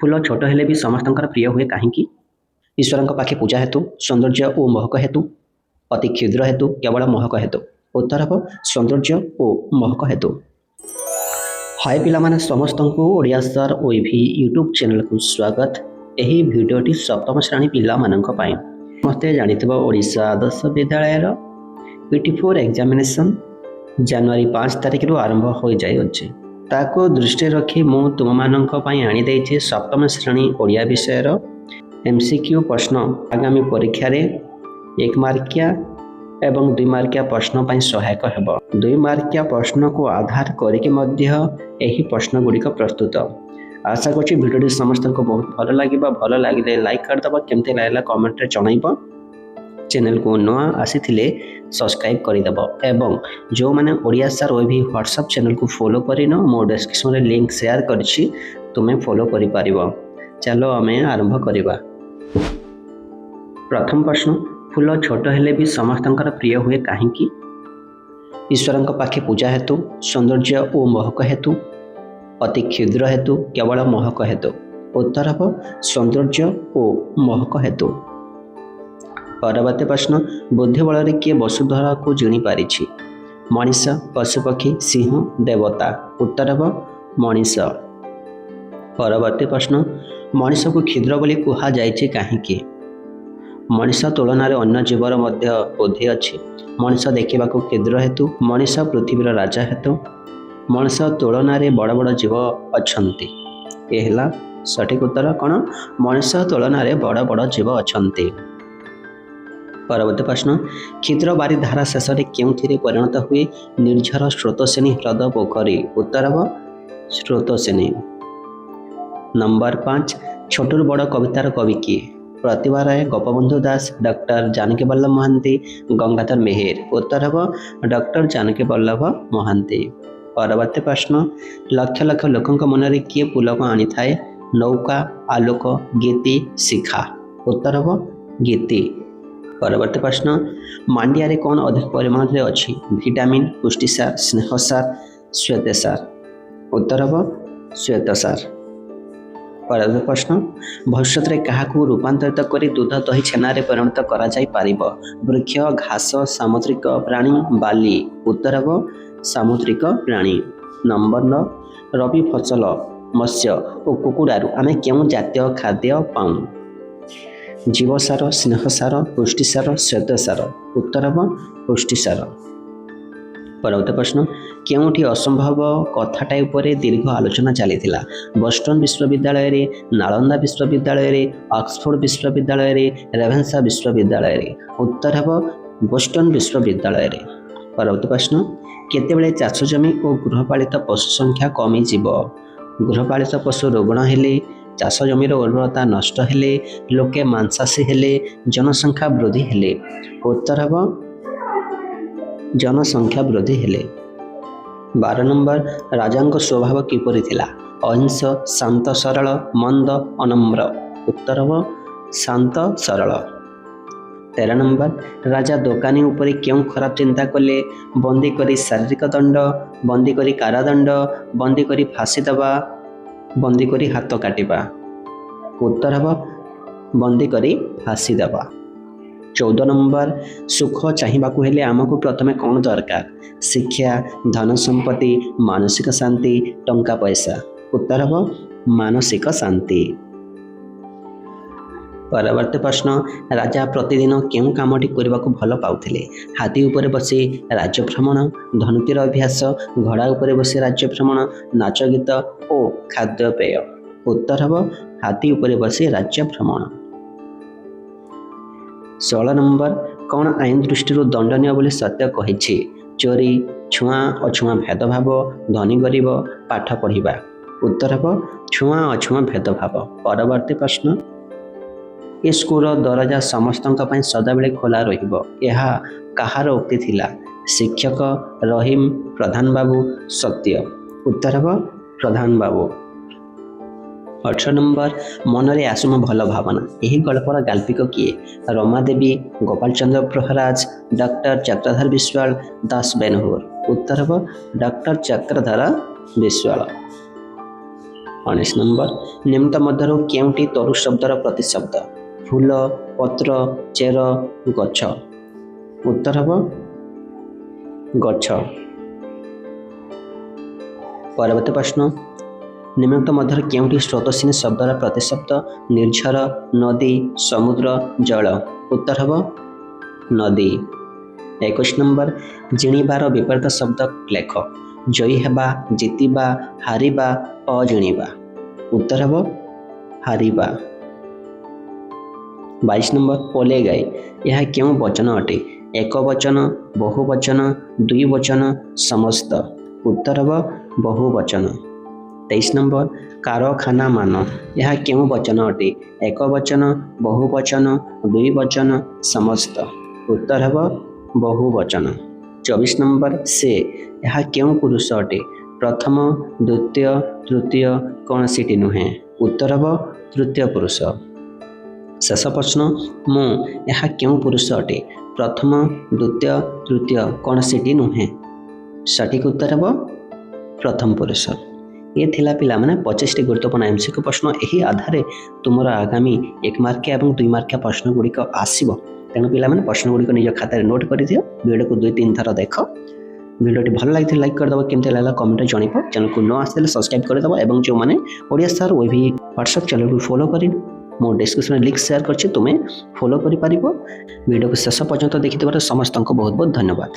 फूल छोट हेले भी समस्तंकर प्रिय हुए कहीं ईश्वर पाखे पूजा हेतु सौंदर्य और महक हेतु अति क्षुद्र हेतु केवल महक हेतु उत्तर हम सौंदर्य और महक हेतु। हाय पिलामाने समस्त को ओडिया स्टार ओइभी यूट्यूब चैनल को स्वागत। यही भिडियोटी सप्तम श्रेणी पिला मानक पाई समस्ते जानिथिबो ओडिशा आदर्श विद्यालय PT4 एग्जामिनेशन जनवरी 5 तारिख रु आरंभ हो जाय अछि। ताको दृष्टि रखी मु तुम मानक पाई आनी देछि सप्तम श्रेणी ओडिया विषयर MCQ प्रश्न आगामी परीक्षा रे 1 मार्किया एवं 2 मार्किया प्रश्न पाई सहायक हेबो। 2 मार्किया प्रश्न को आधार करिके मध्य एही प्रश्न गुड़िक प्रस्तुत। आशा करछि भिडियोटी समस्त को बहुत भल लागिबा। भल लागिले लाइक कर दबा, केमते लागला कमेंट रे जणाइबो। चैनल को नवा आसीथिले सब्सक्राइब करिदबो एवं जो माने ओडिया स्टार ओइभी व्हाट्सएप चैनल को फॉलो करिनो मो डिस्क्रिप्शन रे लिंक शेयर करछि, तुमे फॉलो करि पारिबो। चलो आमे आरंभ करिबा। प्रथम प्रश्न, फूल छोट हेले भी समस्तंकर प्रिय हुए कहीं ईश्वर पाखे पूजा हेतु सौंदर्य और महक हेतु अति क्षुद्र हेतु केवल महक हेतु उत्तर हम सौंदर्य और महक हेतु। परवर्ती प्रश्न, बुद्धि बल किए वसुधरा को जिणी पारिछि मनीष पशुपक्षी सिंह देवता उत्तर हम मनीष। परवर्ती प्रश्न, मनीष को क्षुद्र बोली कुहा जायछि काहेकि मनीष तुलन में अन्य जीवर मध्य बुद्धि अच्छी मनीष देखा क्षुद्र हेतु मनीष पृथ्वीर राजा हेतु मनीष तुलन में बड़ बड़ जीव अच्छा सठिक उत्तर कौन मनीष तुलन में बड़ बड़ जीव अच्छा। परवर्ती प्रश्न, क्षुद्र बारी धारा शेष में क्यों परिणत हुए निर्झर स्रोतसेनी ह्रद पोखरी उत्तर हम स्रोतसेनी। नंबर 5, छोटू बड़ कवितार कवि किए प्रतिभा राय गोपबंधु दास डॉक्टर जानकी वल्लभ महांती गंगाधर मेहेर उत्तर हम डॉक्टर जानकी वल्लभ महांती। परवर्ती प्रश्न, लक्ष लक्ष लोकों मन में किए पुलक आनी थाए नौका आलोक गीति शिखा उत्तर हम गीति। परवर्ती प्रश्न, मांडिया रे कौन अधिक परिमाण में अच्छी विटामिन पुष्टिसार स्नेहसार श्वेतसार उत्तर हम श्वेतसार। परवर्ती प्रश्न, भविष्य में क्या रूपांतरित कर दूध दही छेना परिणत करा जाई पारिबो वृक्ष घास सामुद्रिक प्राणी बाली उत्तर हम सामुद्रिक प्राणी। नंबर 9, रबी फसल मत्स्य और कुकुड़ारू आमे क्यों जातीय खाद्य पाऊँ जीवसार स्नेहसार पुष्टिसार श्वेतसार उत्तर हम पुष्टिसार। परवर्ती प्रश्न, केउठी असंभव कथाटा उपरे दीर्घ आलोचना चली बोस्टन विश्वविद्यालय रे नालंदा विश्वविद्यालय रे ऑक्सफोर्ड विश्वविद्यालय रे रेभेन्सा विश्वविद्यालय रे उत्तर हम बोस्टन विश्वविद्यालय रे। परवर्ती प्रश्न, केतेबेले चाष जमी और गृहपालित पशु संख्या कमी जीव गृहपालित पशु रोगण हेले चाष जमीर उर्वरता नष्ट हेले लोके मांसाशी हेले जनसंख्या वृद्धि हेले उत्तर हम जनसंख्या वृद्धि हेले। 12 नंबर, राजांक स्वभाव किपरि थिला अहिंस शांत सरल मंद अनम्र उत्तर हम शांत सरल। 13 नंबर, राजा दोकानी उपरे क्यों खराब चिंता कले बंदी करी शारीरिक दंड बंदी करी कारादंड बंदी करी फांसी दबा बंदी करी हाथ काटिबा उत्तर हम बंदी करी फांसी दबा। 14 नंबर, सुख चाहिबाकु हेले आमको प्रथमे कौन दरकार शिक्षा धन संपत्ति मानसिक शांति टंका पैसा उत्तर हम मानसिक शांति। परवर्ती प्रश्न, राजा प्रतिदिन केउं कामटी करबाकु भल पाउथिले हाथी उपरे बसी राज्य भ्रमण धनुतीर अभ्यास घोड़ा उपरे बसी राज्य भ्रमण नाच गीत और खाद्यपेय उत्तर हम हाथी उपरे बसी राज्य भ्रमण। 16 नंबर, कौन आईन दृष्टि दंडनीय बोली सत्य कही चोरी छुआ अछुआ भेदभाव धनी गरीब पाठ पढ़ा उत्तर हम छुआ अछुआ भेदभाव। परवर्ती प्रश्न, ए स्कूल दरजा समस्त सदाबले खोला रहिबो यह कहार उक्ति थिला शिक्षक रहीम प्रधान बाबू सत्य उत्तर हम प्रधान बाबू। 18 नंबर, मनरे आसुम भल भावना यही गल्पर गाल्पिक किए रमादेवी गोपाल चंद्र प्रहराज डॉक्टर चक्रधर विश्वाल दास बेनहुर उत्तर हम डॉक्टर चक्रधर विश्वाल। 19 नंबर निम्न मध्यରୁ କେଉଁଟି ତରୁ ଶବ୍ଦର ପ୍ରତିଶବ୍ଦ ଫୁଲ ପତ୍ର ଚେର ଗଛ ଉତ୍ତର ହେବ ଗଛ। ପରବର୍ତ୍ତୀ ପ୍ରଶ୍ନ ନିମ୍ନୋକ୍ତ ମଧ୍ୟରୁ କେଉଁଟି ସ୍ରୋତସ୍ୱିନୀ ଶବ୍ଦର ପ୍ରତିଶବ୍ଦ ନିର୍ଝର ନଦୀ ସମୁଦ୍ର ଜଳ ଉତ୍ତର ହେବ ନଦୀ। 21 ନମ୍ବର ଜିଣିବାର ବିପରୀତ ଶବ୍ଦ ଲେଖ ଜୟୀ ହେବା ଜିତିବା ହାରିବା ଅଜିଣିବା ଉତ୍ତର ହେବ ହାରିବା। 22 ନମ୍ବର ପୋଲେ ଗାଈ ଏହା କେଉଁ ବଚନ ଅଟେ ଏକ ବଚନ ବହୁ ବଚନ ଦୁଇ ବଚନ ସମସ୍ତ ଉତ୍ତର ହେବ ବହୁ ବଚନ। 23 ନମ୍ବର କାରଖାନା ମାନ ଏହା କେଉଁ ବଚନ ଅଟେ ଏକ ବଚନ ବହୁ ବଚନ ଦୁଇ ବଚନ ସମସ୍ତ ଉତ୍ତର ହେବ ବହୁ ବଚନ। 24 ନମ୍ବର ସେ ଏହା କେଉଁ ପୁରୁଷ ଅଟେ ପ୍ରଥମ ଦ୍ୱିତୀୟ ତୃତୀୟ କୌଣସିଟି ନୁହେଁ ଉତ୍ତର ହେବ ତୃତୀୟ ପୁରୁଷ। ଶେଷ ପ୍ରଶ୍ନ ମୁଁ ଏହା କେଉଁ ପୁରୁଷ ଅଟେ ପ୍ରଥମ ଦ୍ୱିତୀୟ ତୃତୀୟ କୌଣସିଟି ନୁହେଁ ସଠିକ ଉତ୍ତର ହେବ ପ୍ରଥମ ପୁରୁଷ। ଏ ଥିଲା ପିଲାମାନେ 25ଟି ଗୁରୁତ୍ୱପୂର୍ଣ୍ଣ MCQ ପ୍ରଶ୍ନ। ଏହି ଆଧାରରେ ତୁମର ଆଗାମୀ 1 ମାର୍କିଆ ଏବଂ 2 ମାର୍କିଆ ପ୍ରଶ୍ନ ଗୁଡ଼ିକ ଆସିବ। ତେଣୁ ପିଲାମାନେ ପ୍ରଶ୍ନ ଗୁଡ଼ିକ ନିଜ ଖାତାରେ ନୋଟ୍ କରିଦିଅ। ଭିଡ଼ିଓକୁ 2-3 ଥର ଦେଖ। ଭିଡ଼ିଓଟି ଭଲ ଲାଗିଥିଲେ ଲାଇକ୍ କରିଦେବ କେମିତି ଲାଗିଲା କମେଣ୍ଟରେ ଜଣାଇବ। ଚ୍ୟାନେଲକୁ ନ ଆସିଥିଲେ ସବସ୍କ୍ରାଇବ୍ କରିଦେବ ଏବଂ ଯେଉଁମାନେ ଓଡ଼ିଆ ସାର୍ ୱେଭି ହ୍ୱାଟ୍ସଆପ୍ ଚ୍ୟାନେଲକୁ ଫଲୋ କରିନ ମୁଁ ଡିସ୍କ୍ରିପ୍ସନରେ ଲିଙ୍କ୍ ସେୟାର କରିଛି ତୁମେ ଫଲୋ କରିପାରିବ। ଭିଡ଼ିଓକୁ ଶେଷ ପର୍ଯ୍ୟନ୍ତ ଦେଖିଥିବାରୁ ସମସ୍ତଙ୍କୁ ବହୁତ ବହୁତ ଧନ୍ୟବାଦ।